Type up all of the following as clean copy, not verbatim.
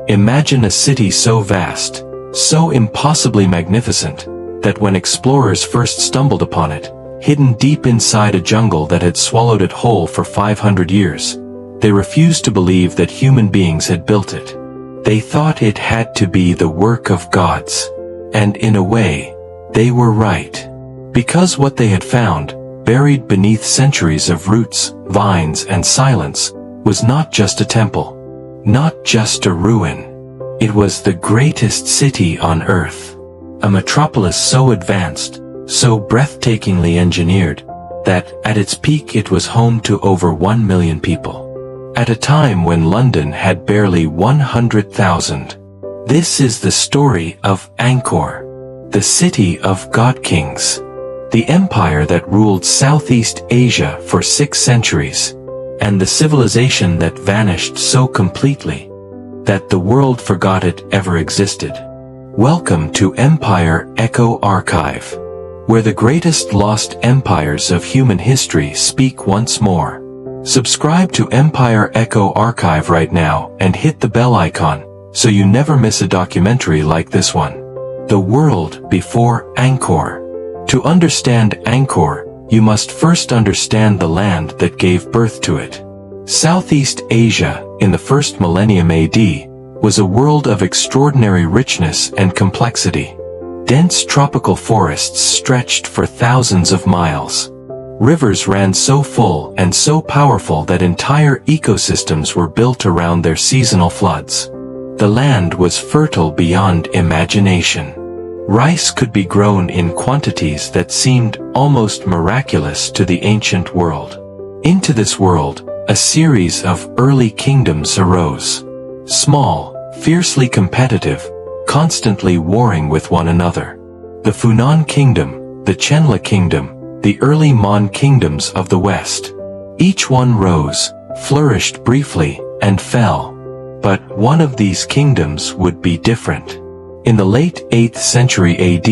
Imagine a city so vast, so impossibly magnificent, that when explorers first stumbled upon it, hidden deep inside a jungle that had swallowed it whole for 500 years, they refused to believe that human beings had built it. They thought it had to be the work of gods. And in a way, they were right. Because what they had found, buried beneath centuries of roots, vines, and silence, was not just a temple, not just a ruin. It was the greatest city on earth. A metropolis so advanced, so breathtakingly engineered, that at its peak it was home to over 1 million people. At a time when London had barely 100,000. This is the story of Angkor, the city of God Kings, the empire that ruled Southeast Asia for 6 centuries, and the civilization that vanished so completely that the world forgot it ever existed. Welcome to Empire Echo Archive, where the greatest lost empires of human history speak once more. Subscribe to Empire Echo Archive right now and hit the bell icon, so you never miss a documentary like this one. The World Before Angkor. To understand Angkor, you must first understand the land that gave birth to it. Southeast Asia, in the first millennium AD, was a world of extraordinary richness and complexity. Dense tropical forests stretched for thousands of miles. Rivers ran so full and so powerful that entire ecosystems were built around their seasonal floods. The land was fertile beyond imagination. Rice could be grown in quantities that seemed almost miraculous to the ancient world. Into this world, a series of early kingdoms arose. Small, fiercely competitive, constantly warring with one another. The Funan Kingdom, the Chenla Kingdom, the early Mon kingdoms of the West. Each one rose, flourished briefly, and fell. But one of these kingdoms would be different. In the late 8th century AD,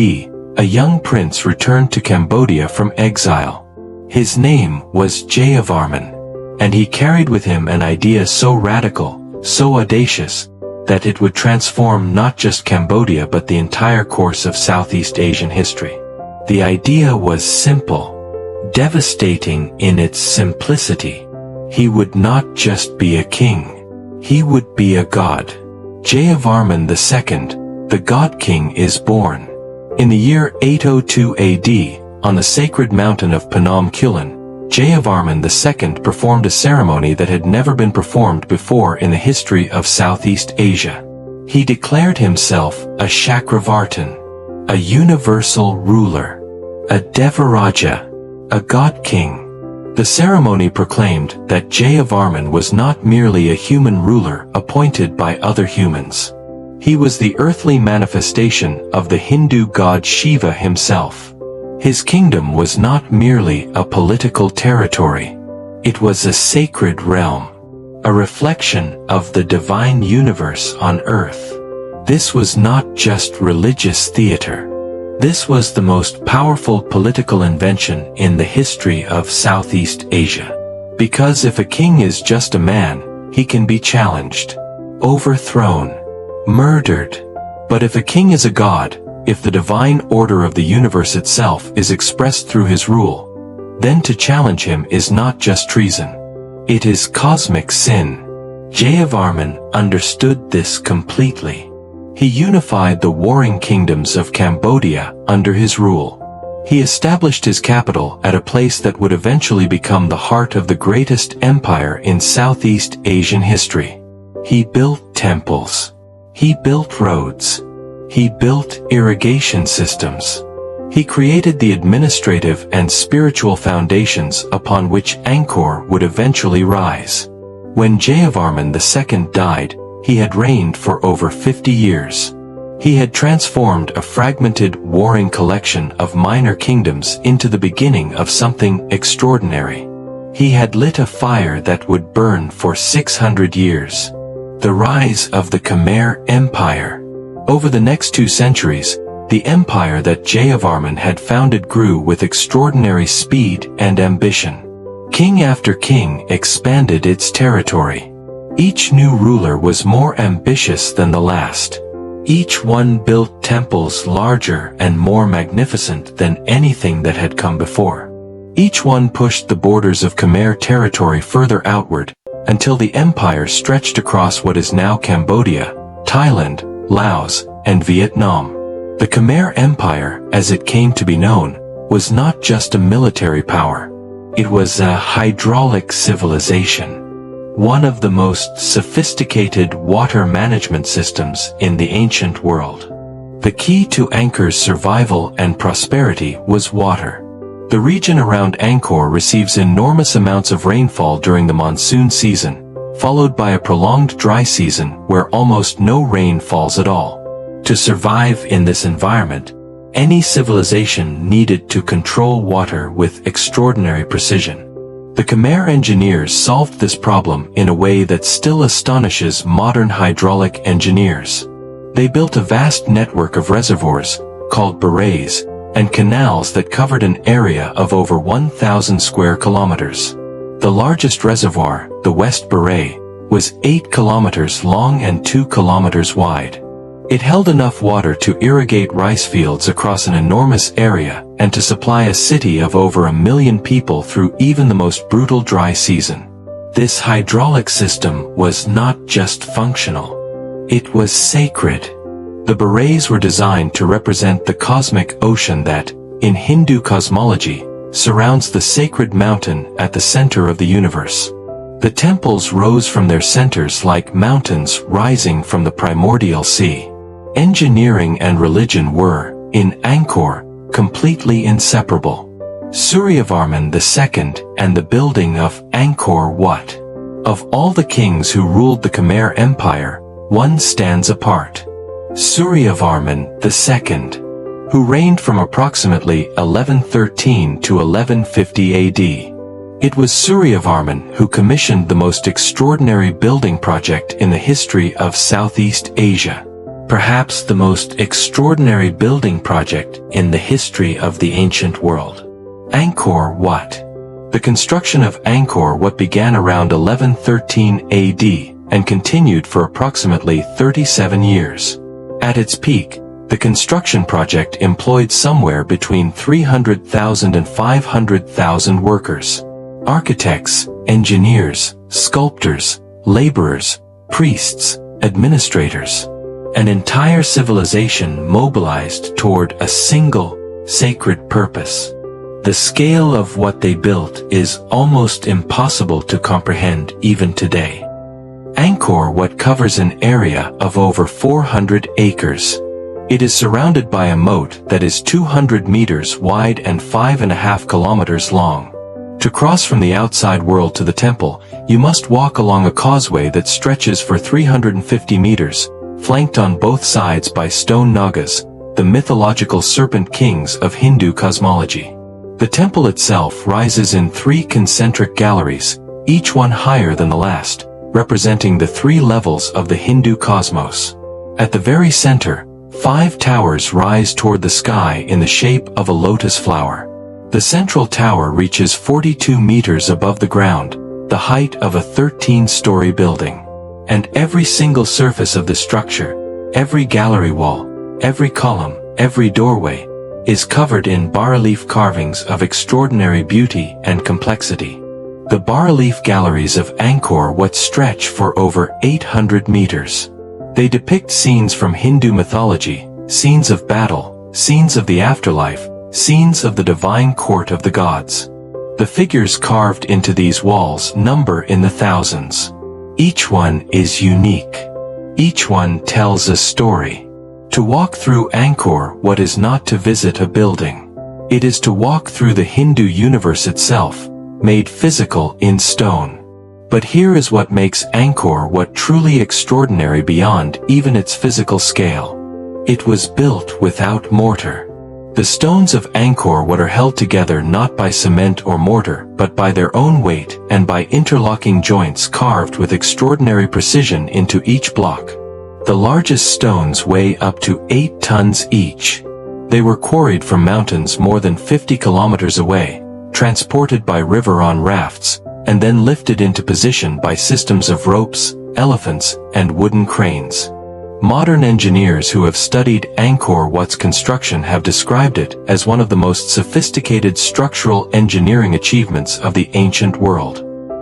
a young prince returned to Cambodia from exile. His name was Jayavarman, and he carried with him an idea so radical, so audacious, that it would transform not just Cambodia but the entire course of Southeast Asian history. The idea was simple, devastating in its simplicity. He would not just be a king. He would be a god. Jayavarman II, the God King, is born. In the year 802 AD, on the sacred mountain of Phnom Kulen, Jayavarman II performed a ceremony that had never been performed before in the history of Southeast Asia. He declared himself a Chakravartin, a universal ruler, a Devaraja, a God King. The ceremony proclaimed that Jayavarman was not merely a human ruler appointed by other humans. He was the earthly manifestation of the Hindu god Shiva himself. His kingdom was not merely a political territory. It was a sacred realm, a reflection of the divine universe on earth. This was not just religious theater. This was the most powerful political invention in the history of Southeast Asia. Because if a king is just a man, he can be challenged, overthrown, murdered. But if a king is a god, if the divine order of the universe itself is expressed through his rule, then to challenge him is not just treason. It is cosmic sin. Jayavarman understood this completely. He unified the warring kingdoms of Cambodia under his rule. He established his capital at a place that would eventually become the heart of the greatest empire in Southeast Asian history. He built temples. He built roads. He built irrigation systems. He created the administrative and spiritual foundations upon which Angkor would eventually rise. When Jayavarman II died, he had reigned for over 50 years. He had transformed a fragmented, warring collection of minor kingdoms into the beginning of something extraordinary. He had lit a fire that would burn for 600 years. The rise of the Khmer Empire. Over the next 2 centuries, the empire that Jayavarman had founded grew with extraordinary speed and ambition. King after king expanded its territory. Each new ruler was more ambitious than the last. Each one built temples larger and more magnificent than anything that had come before. Each one pushed the borders of Khmer territory further outward, until the empire stretched across what is now Cambodia, Thailand, Laos, and Vietnam. The Khmer Empire, as it came to be known, was not just a military power. It was a hydraulic civilization. One of the most sophisticated water management systems in the ancient world. The key to Angkor's survival and prosperity was water. The region around Angkor receives enormous amounts of rainfall during the monsoon season, followed by a prolonged dry season where almost no rain falls at all. To survive in this environment, any civilization needed to control water with extraordinary precision. The Khmer engineers solved this problem in a way that still astonishes modern hydraulic engineers. They built a vast network of reservoirs, called barays, and canals that covered an area of over 1,000 square kilometers. The largest reservoir, the West Baray, was 8 kilometers long and 2 kilometers wide. It held enough water to irrigate rice fields across an enormous area and to supply a city of over 1 million people through even the most brutal dry season. This hydraulic system was not just functional. It was sacred. The barays were designed to represent the cosmic ocean that, in Hindu cosmology, surrounds the sacred mountain at the center of the universe. The temples rose from their centers like mountains rising from the primordial sea. Engineering and religion were, in Angkor, completely inseparable. Suryavarman II and the building of Angkor Wat. Of all the kings who ruled the Khmer Empire, one stands apart. Suryavarman II, who reigned from approximately 1113 to 1150 AD. It was Suryavarman who commissioned the most extraordinary building project in the history of Southeast Asia. Perhaps the most extraordinary building project in the history of the ancient world. Angkor Wat. The construction of Angkor Wat began around 1113 AD and continued for approximately 37 years. At its peak, the construction project employed somewhere between 300,000 and 500,000 workers. Architects, engineers, sculptors, laborers, priests, administrators. An entire civilization mobilized toward a single, sacred purpose. The scale of what they built is almost impossible to comprehend even today. Angkor Wat covers an area of over 400 acres. It is surrounded by a moat that is 200 meters wide and 5.5 kilometers long. To cross from the outside world to the temple, you must walk along a causeway that stretches for 350 meters, flanked on both sides by stone nagas, the mythological serpent kings of Hindu cosmology. The temple itself rises in 3 concentric galleries, each one higher than the last, representing the 3 levels of the Hindu cosmos. At the very center, 5 towers rise toward the sky in the shape of a lotus flower. The central tower reaches 42 meters above the ground, the height of a 13-story building. And every single surface of the structure, every gallery wall, every column, every doorway, is covered in bas-relief carvings of extraordinary beauty and complexity. The bas-relief galleries of Angkor Wat stretch for over 800 meters. They depict scenes from Hindu mythology, scenes of battle, scenes of the afterlife, scenes of the divine court of the gods. The figures carved into these walls number in the thousands. Each one is unique. Each one tells a story. To walk through Angkor Wat is not to visit a building. It is to walk through the Hindu universe itself, made physical in stone. But here is what makes Angkor Wat truly extraordinary beyond even its physical scale. It was built without mortar. The stones of Angkor Wat are held together not by cement or mortar, but by their own weight and by interlocking joints carved with extraordinary precision into each block. The largest stones weigh up to 8 tons each. They were quarried from mountains more than 50 kilometers away, transported by river on rafts, and then lifted into position by systems of ropes, elephants, and wooden cranes. Modern engineers who have studied Angkor Wat's construction have described it as one of the most sophisticated structural engineering achievements of the ancient world.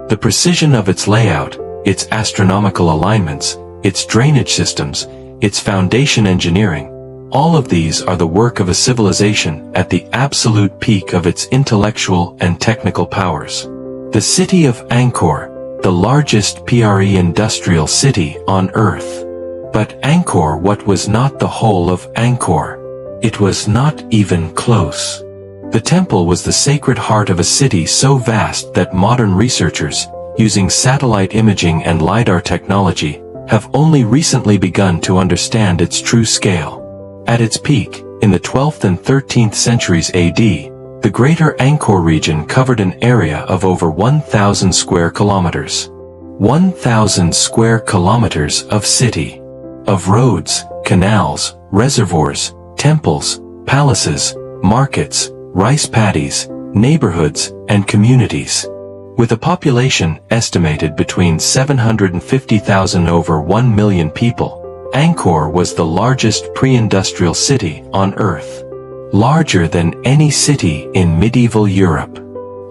The precision of its layout, its astronomical alignments, its drainage systems, its foundation engineering, all of these are the work of a civilization at the absolute peak of its intellectual and technical powers. The city of Angkor, the largest pre-industrial city on Earth. But Angkor Wat was not the whole of Angkor. It was not even close. The temple was the sacred heart of a city so vast that modern researchers, using satellite imaging and LiDAR technology, have only recently begun to understand its true scale. At its peak, in the 12th and 13th centuries AD, the Greater Angkor region covered an area of over 1,000 square kilometers. 1,000 square kilometers of city. Of roads, canals, reservoirs, temples, palaces, markets, rice paddies, neighborhoods, and communities. With a population estimated between 750,000 over 1 million people, Angkor was the largest pre-industrial city on Earth. Larger than any city in medieval Europe.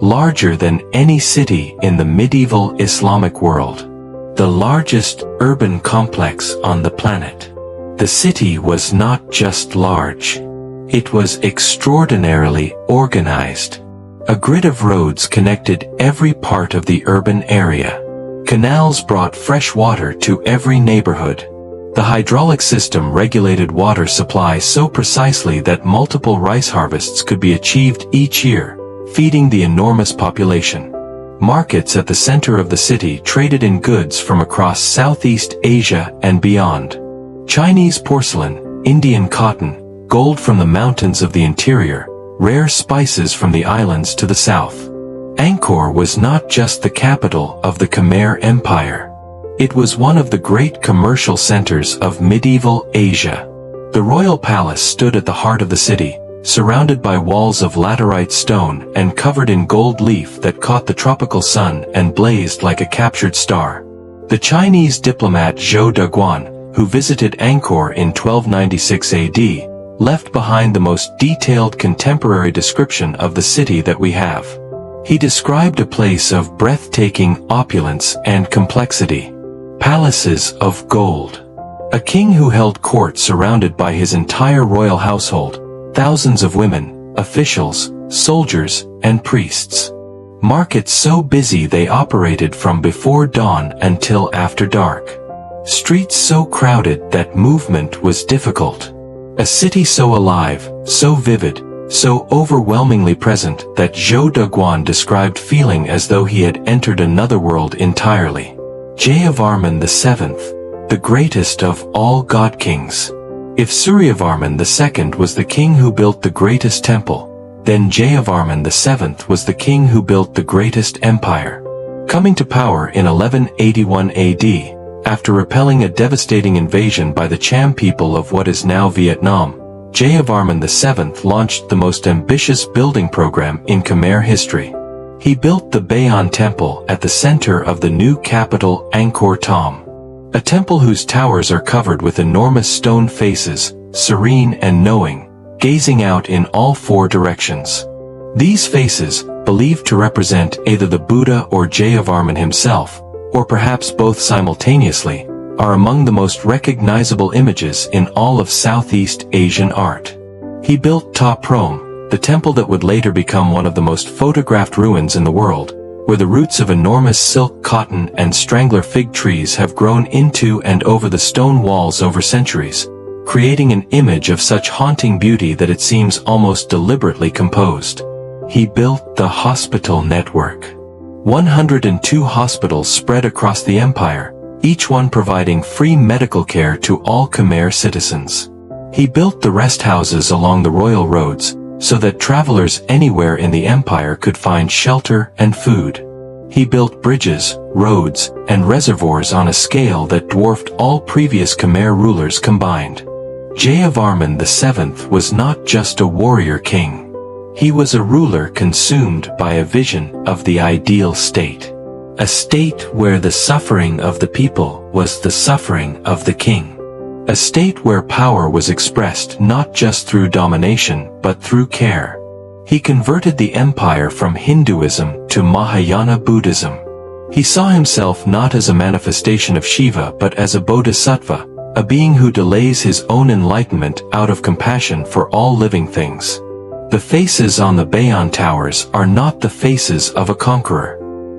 Larger than any city in the medieval Islamic world. The largest urban complex on the planet. The city was not just large. It was extraordinarily organized. A grid of roads connected every part of the urban area. Canals brought fresh water to every neighborhood. The hydraulic system regulated water supply so precisely that multiple rice harvests could be achieved each year, feeding the enormous population. Markets at the center of the city traded in goods from across Southeast Asia and beyond. Chinese porcelain, Indian cotton, gold from the mountains of the interior, rare spices from the islands to the south. Angkor was not just the capital of the Khmer Empire. It was one of the great commercial centers of medieval Asia. The royal palace stood at the heart of the city, surrounded by walls of laterite stone and covered in gold leaf that caught the tropical sun and blazed like a captured star. The Chinese diplomat Zhou Daguan, who visited Angkor in 1296 AD, left behind the most detailed contemporary description of the city that we have. He described a place of breathtaking opulence and complexity. Palaces of gold. A king who held court surrounded by his entire royal household, thousands of women, officials, soldiers, and priests. Markets so busy they operated from before dawn until after dark. Streets so crowded that movement was difficult. A city so alive, so vivid, so overwhelmingly present that Zhou Daguan described feeling as though he had entered another world entirely. Jayavarman VII, the greatest of all god kings. If Suryavarman II was the king who built the greatest temple, then Jayavarman VII was the king who built the greatest empire. Coming to power in 1181 AD, after repelling a devastating invasion by the Cham people of what is now Vietnam, Jayavarman VII launched the most ambitious building program in Khmer history. He built the Bayon Temple at the center of the new capital Angkor Thom. A temple whose towers are covered with enormous stone faces, serene and knowing, gazing out in all four directions. These faces, believed to represent either the Buddha or Jayavarman himself, or perhaps both simultaneously, are among the most recognizable images in all of Southeast Asian art. He built Ta Prohm, the temple that would later become one of the most photographed ruins in the world, where the roots of enormous silk, cotton, and strangler fig trees have grown into and over the stone walls over centuries, creating an image of such haunting beauty that it seems almost deliberately composed. He built the hospital network. 102 hospitals spread across the empire, each one providing free medical care to all Khmer citizens. He built the rest houses along the royal roads, so that travelers anywhere in the empire could find shelter and food. He built bridges, roads, and reservoirs on a scale that dwarfed all previous Khmer rulers combined. Jayavarman VII was not just a warrior king. He was a ruler consumed by a vision of the ideal state. A state where the suffering of the people was the suffering of the king. A state where power was expressed not just through domination but through care. He converted the empire from Hinduism to Mahayana Buddhism. He saw himself not as a manifestation of Shiva but as a bodhisattva, a being who delays his own enlightenment out of compassion for all living things. The faces on the Bayon Towers are not the faces of a conqueror.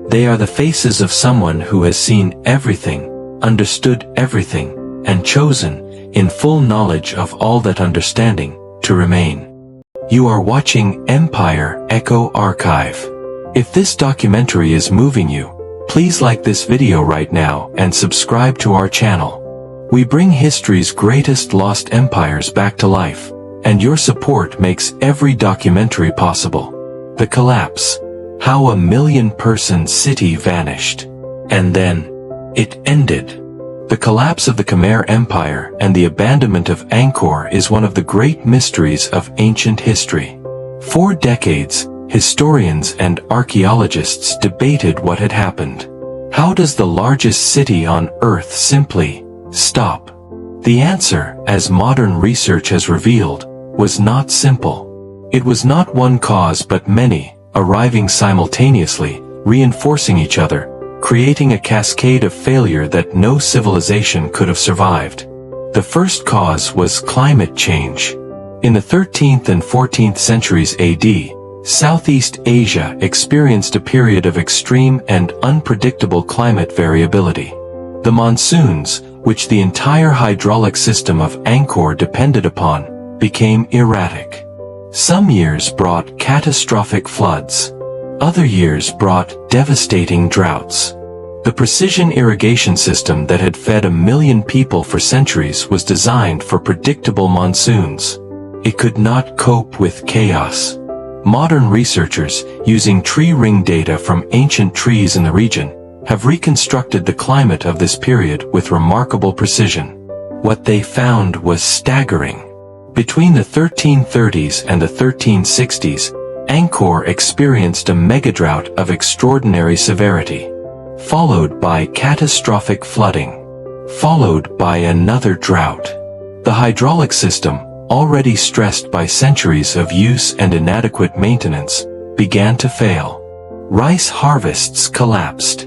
They are the faces of someone who has seen everything, understood everything, and chosen, in full knowledge of all that understanding, to remain. You are watching Empire Echo Archive. If this documentary is moving you, please like this video right now and subscribe to our channel. We bring history's greatest lost empires back to life, and your support makes every documentary possible. The collapse. How a 1 million-person city vanished. And then, it ended. The collapse of the Khmer Empire and the abandonment of Angkor is one of the great mysteries of ancient history. For decades, historians and archaeologists debated what had happened. How does the largest city on Earth simply stop? The answer, as modern research has revealed, was not simple. It was not one cause but many, arriving simultaneously, reinforcing each other, creating a cascade of failure that no civilization could have survived. The first cause was climate change. In the 13th and 14th centuries AD, Southeast Asia experienced a period of extreme and unpredictable climate variability. The monsoons, which the entire hydraulic system of Angkor depended upon, became erratic. Some years brought catastrophic floods. Other years brought devastating droughts. The precision irrigation system that had fed 1 million people for centuries was designed for predictable monsoons. It could not cope with chaos. Modern researchers, using tree ring data from ancient trees in the region, have reconstructed the climate of this period with remarkable precision. What they found was staggering. Between the 1330s and the 1360s, Angkor experienced a megadrought of extraordinary severity, followed by catastrophic flooding, followed by another drought. The hydraulic system, already stressed by centuries of use and inadequate maintenance, began to fail. Rice harvests collapsed.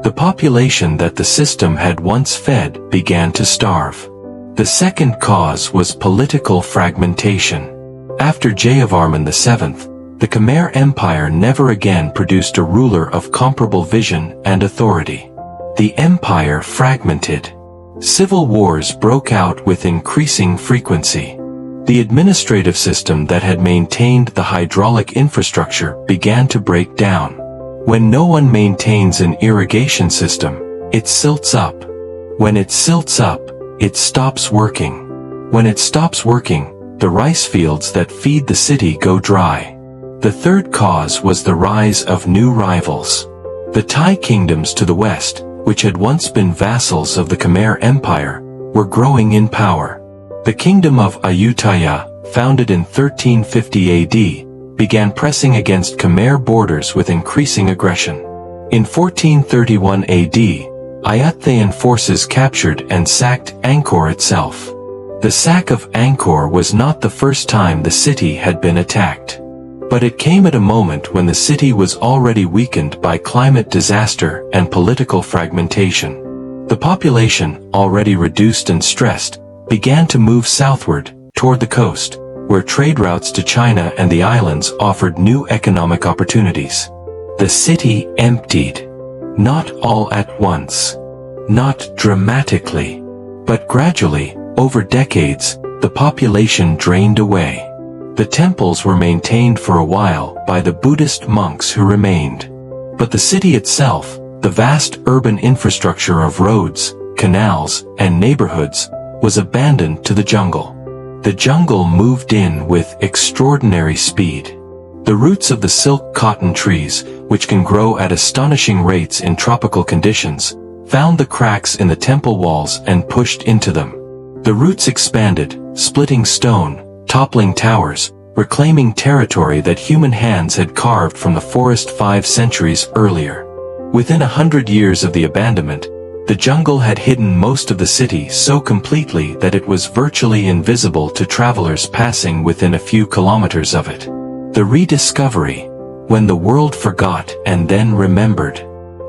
The population that the system had once fed began to starve. The second cause was political fragmentation. After Jayavarman VII, the Khmer Empire never again produced a ruler of comparable vision and authority. The empire fragmented. Civil wars broke out with increasing frequency. The administrative system that had maintained the hydraulic infrastructure began to break down. When no one maintains an irrigation system, it silts up. When it silts up, it stops working. When it stops working, the rice fields that feed the city go dry. The third cause was the rise of new rivals. The Thai kingdoms to the west, which had once been vassals of the Khmer Empire, were growing in power. The kingdom of Ayutthaya, founded in 1350 AD, began pressing against Khmer borders with increasing aggression. In 1431 AD, Ayutthayan forces captured and sacked Angkor itself. The sack of Angkor was not the first time the city had been attacked. But it came at a moment when the city was already weakened by climate disaster and political fragmentation. The population, already reduced and stressed, began to move southward, toward the coast, where trade routes to China and the islands offered new economic opportunities. The city emptied. Not all at once. Not dramatically. But gradually, over decades, the population drained away. The temples were maintained for a while by the Buddhist monks who remained. But the city itself, the vast urban infrastructure of roads, canals, and neighborhoods, was abandoned to the jungle. The jungle moved in with extraordinary speed. The roots of the silk cotton trees, which can grow at astonishing rates in tropical conditions, found the cracks in the temple walls and pushed into them. The roots expanded, splitting stone, toppling towers, reclaiming territory that human hands had carved from the forest 5 centuries earlier. Within 100 years of the abandonment, the jungle had hidden most of the city so completely that it was virtually invisible to travelers passing within a few kilometers of it. The rediscovery, when the world forgot and then remembered.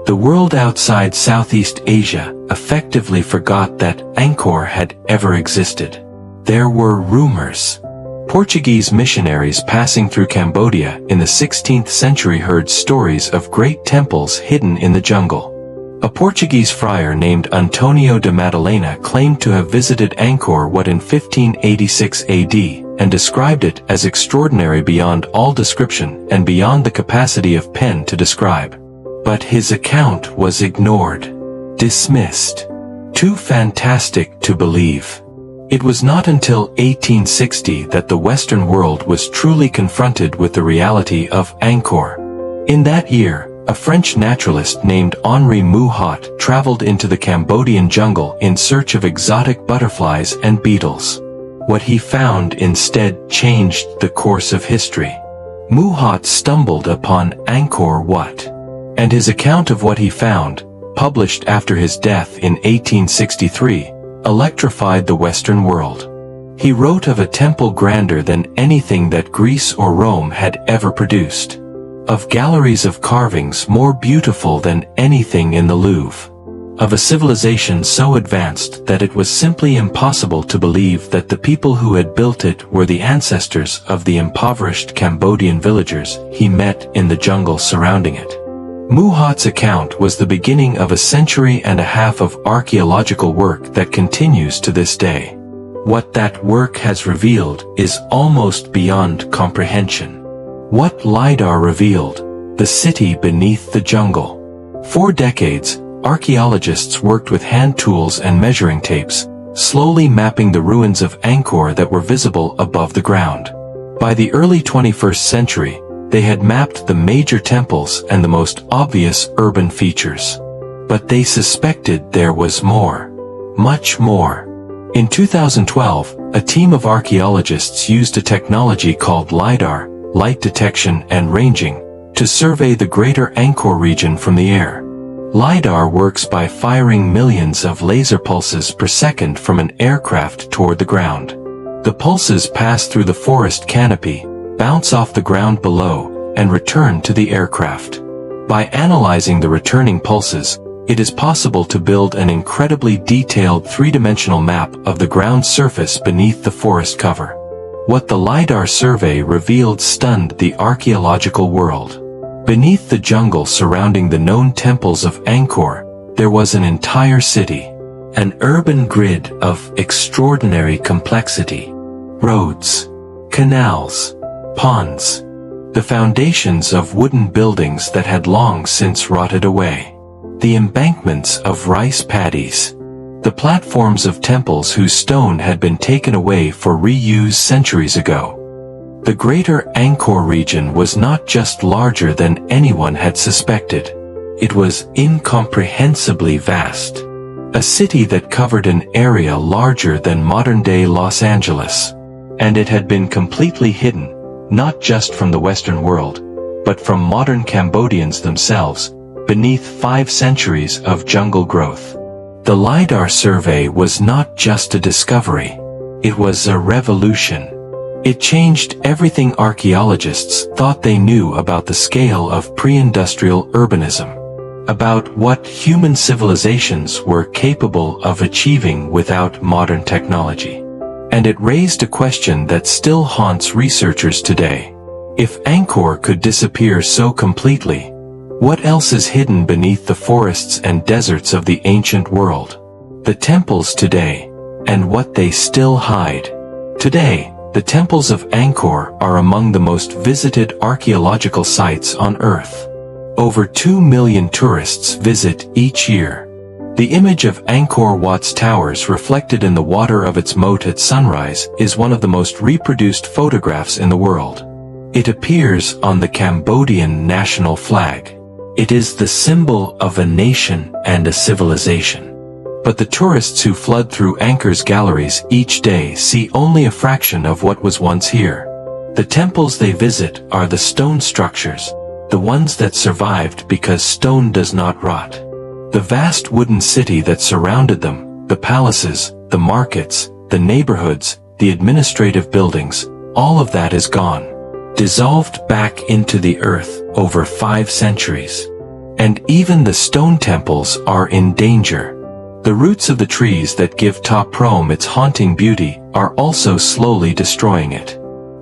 The world outside Southeast Asia effectively forgot that Angkor had ever existed. There were rumors. Portuguese missionaries passing through Cambodia in the 16th century heard stories of great temples hidden in the jungle. A Portuguese friar named Antonio de Madalena claimed to have visited Angkor Wat in 1586 AD and described it as extraordinary beyond all description and beyond the capacity of pen to describe. But his account was ignored, dismissed. Too fantastic to believe. It was not until 1860 that the Western world was truly confronted with the reality of Angkor. In that year, a French naturalist named Henri Mouhot traveled into the Cambodian jungle in search of exotic butterflies and beetles. What he found instead changed the course of history. Mouhot stumbled upon Angkor Wat, and his account of what he found, published after his death in 1863, electrified the Western world. He wrote of a temple grander than anything that Greece or Rome had ever produced. Of galleries of carvings more beautiful than anything in the Louvre. Of a civilization so advanced that it was simply impossible to believe that the people who had built it were the ancestors of the impoverished Cambodian villagers he met in the jungle surrounding it. Mouhot's account was the beginning of a century and a half of archaeological work that continues to this day. What that work has revealed is almost beyond comprehension. What LiDAR revealed, the city beneath the jungle. For decades, archaeologists worked with hand tools and measuring tapes, slowly mapping the ruins of Angkor that were visible above the ground. By the early 21st century, they had mapped the major temples and the most obvious urban features. But they suspected there was more. Much more. In 2012, a team of archaeologists used a technology called LiDAR, light detection and ranging, to survey the greater Angkor region from the air. LiDAR works by firing millions of laser pulses per second from an aircraft toward the ground. The pulses pass through the forest canopy, bounce off the ground below, and return to the aircraft. By analyzing the returning pulses, it is possible to build an incredibly detailed three-dimensional map of the ground surface beneath the forest cover. What the LiDAR survey revealed stunned the archaeological world. Beneath the jungle surrounding the known temples of Angkor, there was an entire city. An urban grid of extraordinary complexity. Roads, canals, ponds. The foundations of wooden buildings that had long since rotted away. The embankments of rice paddies. The platforms of temples whose stone had been taken away for reuse centuries ago. The greater Angkor region was not just larger than anyone had suspected. It was incomprehensibly vast. A city that covered an area larger than modern-day Los Angeles. And it had been completely hidden, not just from the Western world, but from modern Cambodians themselves, beneath 5 centuries of jungle growth. The LiDAR survey was not just a discovery. It was a revolution. It changed everything archaeologists thought they knew about the scale of pre-industrial urbanism. About what human civilizations were capable of achieving without modern technology. And it raised a question that still haunts researchers today. If Angkor could disappear so completely, what else is hidden beneath the forests and deserts of the ancient world? The temples today, and what they still hide. Today, the temples of Angkor are among the most visited archaeological sites on Earth. Over 2 million tourists visit each year. The image of Angkor Wat's towers reflected in the water of its moat at sunrise is one of the most reproduced photographs in the world. It appears on the Cambodian national flag. It is the symbol of a nation and a civilization. But the tourists who flood through Angkor's galleries each day see only a fraction of what was once here. The temples they visit are the stone structures, the ones that survived because stone does not rot. The vast wooden city that surrounded them, the palaces, the markets, the neighborhoods, the administrative buildings, all of that is gone, dissolved back into the earth over 5 centuries. And even the stone temples are in danger. The roots of the trees that give Ta Prohm its haunting beauty are also slowly destroying it.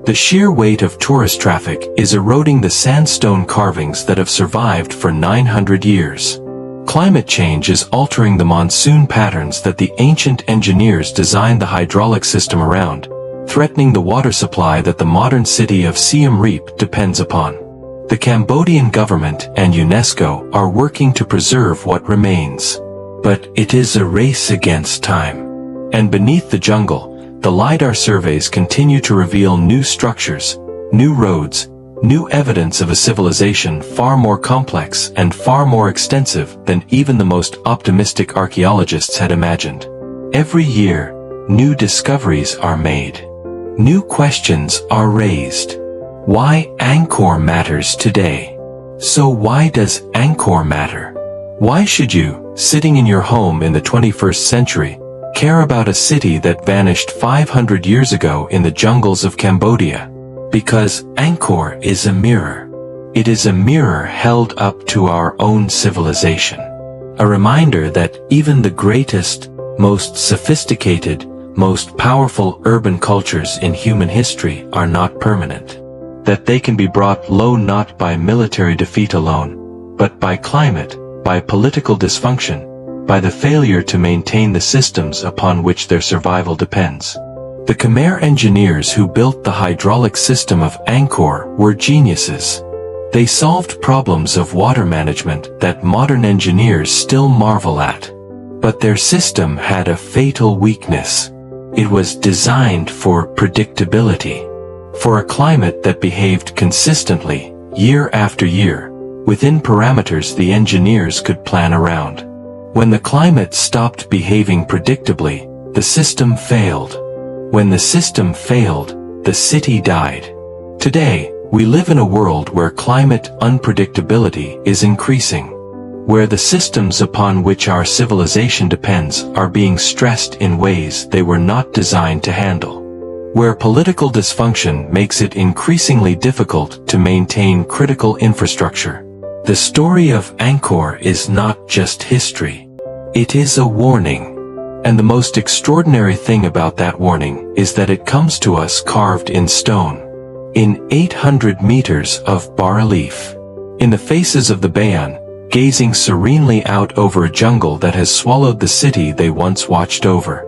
The sheer weight of tourist traffic is eroding the sandstone carvings that have survived for 900 years. Climate change is altering the monsoon patterns that the ancient engineers designed the hydraulic system around, threatening the water supply that the modern city of Siem Reap depends upon. The Cambodian government and UNESCO are working to preserve what remains. But it is a race against time. And beneath the jungle, the LiDAR surveys continue to reveal new structures, new roads, new evidence of a civilization far more complex and far more extensive than even the most optimistic archaeologists had imagined. Every year, new discoveries are made. New questions are raised. Why Angkor matters today? So why does Angkor matter? Why should you, sitting in your home in the 21st century, care about a city that vanished 500 years ago in the jungles of Cambodia? Because Angkor is a mirror. It is a mirror held up to our own civilization. A reminder that even the greatest, most sophisticated, most powerful urban cultures in human history are not permanent. That they can be brought low not by military defeat alone, but by climate, by political dysfunction, by the failure to maintain the systems upon which their survival depends. The Khmer engineers who built the hydraulic system of Angkor were geniuses. They solved problems of water management that modern engineers still marvel at. But their system had a fatal weakness. It was designed for predictability. For a climate that behaved consistently, year after year, within parameters the engineers could plan around. When the climate stopped behaving predictably, the system failed. When the system failed, the city died. Today, we live in a world where climate unpredictability is increasing, where the systems upon which our civilization depends are being stressed in ways they were not designed to handle, where political dysfunction makes it increasingly difficult to maintain critical infrastructure. The story of Angkor is not just history. It is a warning. And the most extraordinary thing about that warning is that it comes to us carved in stone, in 800 meters of bas-relief, in the faces of the Bayan, gazing serenely out over a jungle that has swallowed the city they once watched over.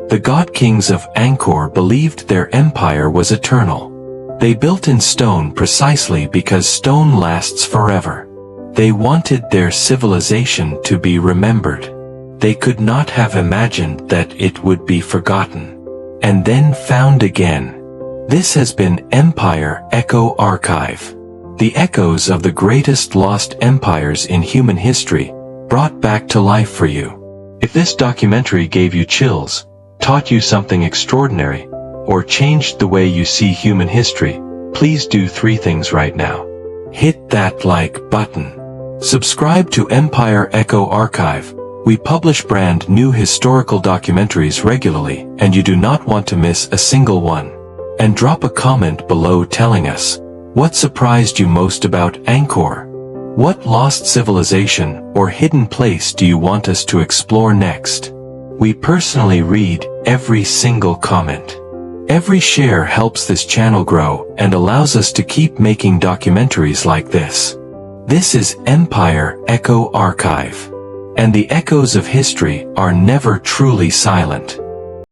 The god-kings of Angkor believed their empire was eternal. They built in stone precisely because stone lasts forever. They wanted their civilization to be remembered. They could not have imagined that it would be forgotten, and then found again. This has been Empire Echo Archive. The echoes of the greatest lost empires in human history, brought back to life for you. If this documentary gave you chills, taught you something extraordinary, or changed the way you see human history, please do 3 things right now. Hit that like button. Subscribe to Empire Echo Archive. We publish brand new historical documentaries regularly, and you do not want to miss a single one. And drop a comment below telling us, what surprised you most about Angkor? What lost civilization or hidden place do you want us to explore next? We personally read every single comment. Every share helps this channel grow and allows us to keep making documentaries like this. This is Empire Echo Archive. And the echoes of history are never truly silent.